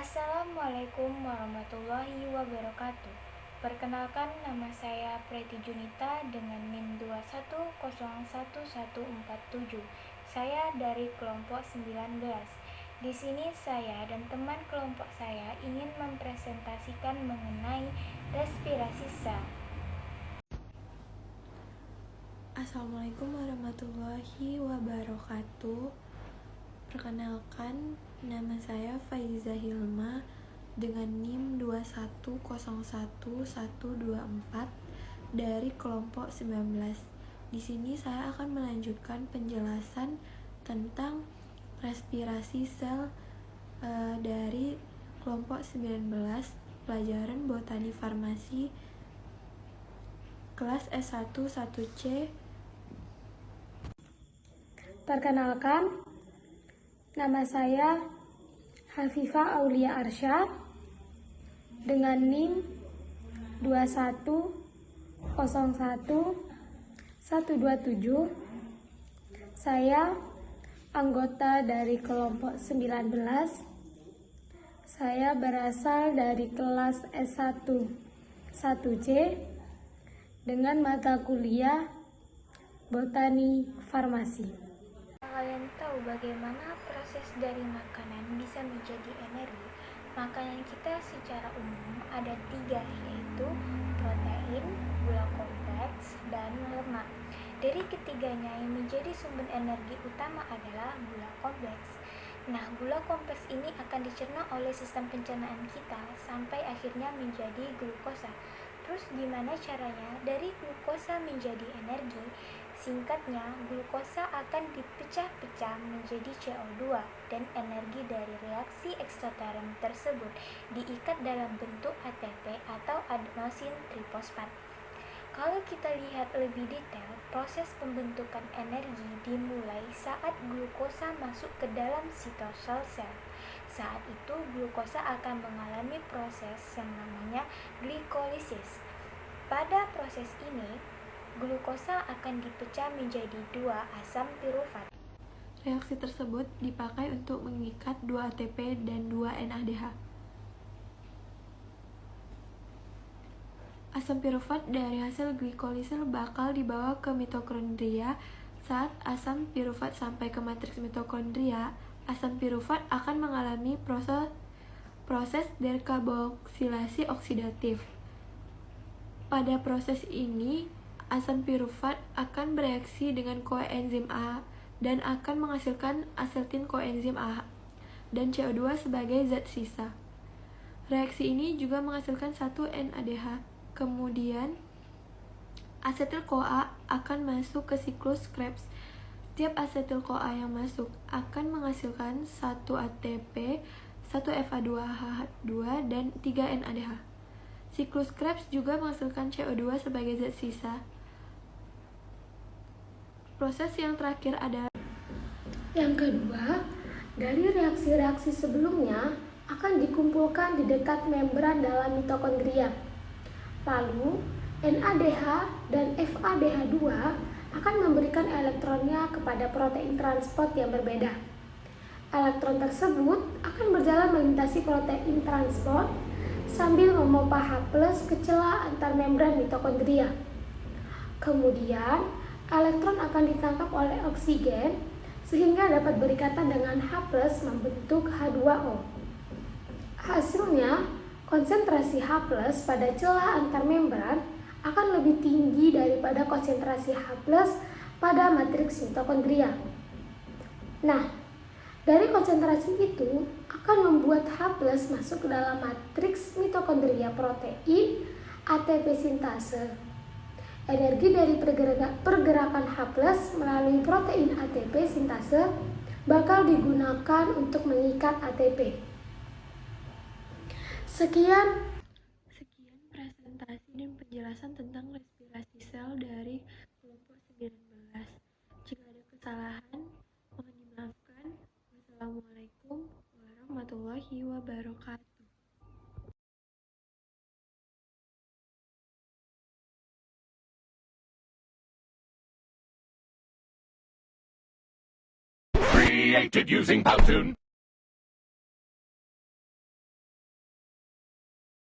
Assalamualaikum warahmatullahi wabarakatuh. Perkenalkan, nama saya Preti Junita dengan NIM 2101147. Saya dari kelompok 19. Di sini saya dan teman kelompok saya ingin mempresentasikan mengenai respirasi sel. Assalamualaikum warahmatullahi wabarakatuh. Perkenalkan, nama saya Faiza Hilma dengan NIM 2101124 dari kelompok 19. Di sini saya akan melanjutkan penjelasan tentang respirasi sel dari kelompok 19 pelajaran botani farmasi kelas S1 1C. Perkenalkan, nama saya Hafifah Aulia Arsyad dengan NIM 2101127. Saya anggota dari kelompok 19. Saya berasal dari kelas S1 1C dengan mata kuliah Botani Farmasi. Kalian tahu bagaimana proses dari makanan bisa menjadi energi? Makanan kita secara umum ada 3, yaitu protein, gula kompleks, dan lemak. Dari ketiganya yang menjadi sumber energi utama adalah gula kompleks. Nah, gula kompleks ini akan dicerna oleh sistem pencernaan kita sampai akhirnya menjadi glukosa. Terus gimana caranya dari glukosa menjadi energi? Singkatnya, glukosa akan dipecah-pecah menjadi CO2 dan energi dari reaksi eksoterm tersebut diikat dalam bentuk ATP atau adenosin trifosfat. Kalau kita lihat lebih detail, proses pembentukan energi dimulai saat glukosa masuk ke dalam sitosol sel. Saat itu, glukosa akan mengalami proses yang namanya glikolisis. Pada proses ini, glukosa akan dipecah menjadi 2 asam pirufat. Reaksi tersebut dipakai untuk mengikat 2 ATP dan 2 NADH. Asam pirufat dari hasil glikolisis bakal dibawa ke mitokondria. Saat asam pirufat sampai ke matriks mitokondria, asam pirufat akan mengalami proses dekarboksilasi oksidatif. Pada proses ini, asam pirufat akan bereaksi dengan koenzim A dan akan menghasilkan asetil koenzim A dan CO2 sebagai zat sisa. Reaksi ini juga menghasilkan 1 NADH. Kemudian, asetil-CoA akan masuk ke siklus Krebs. Setiap asetil-CoA yang masuk akan menghasilkan 1 ATP, 1 FA2H2, dan 3 NADH. Siklus Krebs juga menghasilkan CO2 sebagai zat sisa. Proses yang terakhir adalah Yang kedua, dari reaksi-reaksi sebelumnya akan dikumpulkan di dekat membran dalam mitokondria. Lalu, NADH dan FADH2 akan memberikan elektronnya kepada protein transport yang berbeda. Elektron tersebut akan berjalan melintasi protein transport sambil memompa H+ ke celah antar membran mitokondria. Kemudian, elektron akan ditangkap oleh oksigen sehingga dapat berikatan dengan H+ membentuk H2O. Hasilnya, konsentrasi H+ pada celah antar membran akan lebih tinggi daripada konsentrasi H+ pada matriks mitokondria. Nah, dari konsentrasi itu akan membuat H+ masuk ke dalam matriks mitokondria protein ATP sintase. Energi dari pergerakan H+ melalui protein ATP sintase bakal digunakan untuk mengikat ATP. Sekian presentasi dan penjelasan tentang respirasi sel dari kelompok 19. Jika ada kesalahan, mohon dimaafkan. Wassalamualaikum warahmatullahi wabarakatuh. Created using Powtoon.